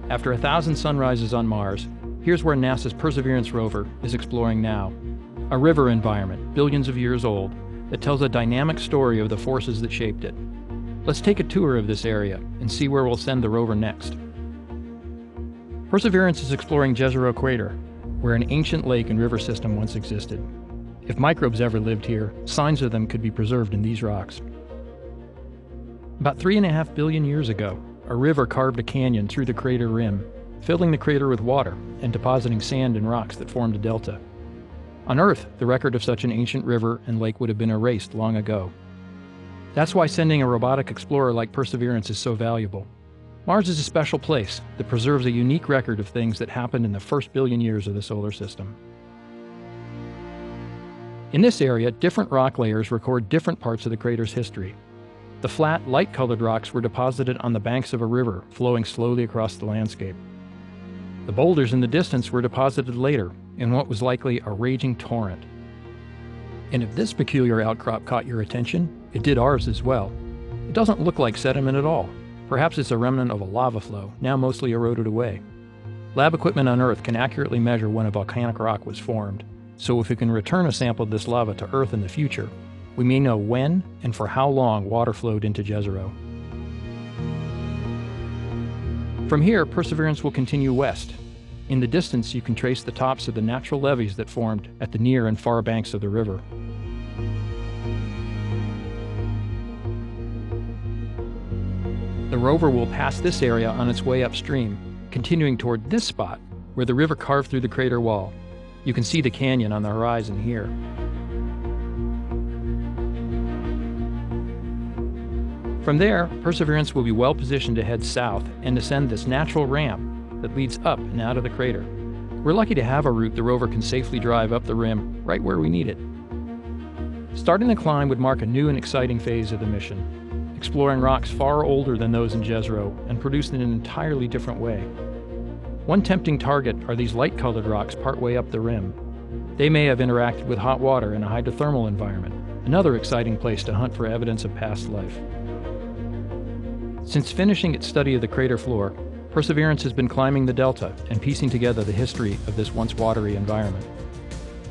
After 1,000 sunrises on Mars, here's where NASA's Perseverance rover is exploring now. A river environment, billions of years old, that tells a dynamic story of the forces that shaped it. Let's take a tour of this area and see where we'll send the rover next. Perseverance is exploring Jezero Crater, where an ancient lake and river system once existed. If microbes ever lived here, signs of them could be preserved in these rocks. About 3.5 billion years ago, a river carved a canyon through the crater rim, filling the crater with water and depositing sand and rocks that formed a delta. On Earth, the record of such an ancient river and lake would have been erased long ago. That's why sending a robotic explorer like Perseverance is so valuable. Mars is a special place that preserves a unique record of things that happened in the first billion years of the solar system. In this area, different rock layers record different parts of the crater's history. The flat, light-colored rocks were deposited on the banks of a river flowing slowly across the landscape. The boulders in the distance were deposited later in what was likely a raging torrent. And if this peculiar outcrop caught your attention, it did ours as well. It doesn't look like sediment at all. Perhaps it's a remnant of a lava flow, now mostly eroded away. Lab equipment on Earth can accurately measure when a volcanic rock was formed, so if we can return a sample of this lava to Earth in the future, we may know when and for how long water flowed into Jezero. From here, Perseverance will continue west. In the distance, you can trace the tops of the natural levees that formed at the near and far banks of the river. The rover will pass this area on its way upstream, continuing toward this spot where the river carved through the crater wall. You can see the canyon on the horizon here. From there, Perseverance will be well positioned to head south and ascend this natural ramp that leads up and out of the crater. We're lucky to have a route the rover can safely drive up the rim right where we need it. Starting the climb would mark a new and exciting phase of the mission, exploring rocks far older than those in Jezero and produced in an entirely different way. One tempting target are these light-colored rocks partway up the rim. They may have interacted with hot water in a hydrothermal environment, another exciting place to hunt for evidence of past life. Since finishing its study of the crater floor, Perseverance has been climbing the delta and piecing together the history of this once watery environment.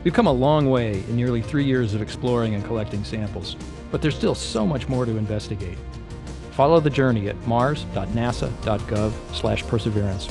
We've come a long way in nearly 3 years of exploring and collecting samples, but there's still so much more to investigate. Follow the journey at mars.nasa.gov/perseverance.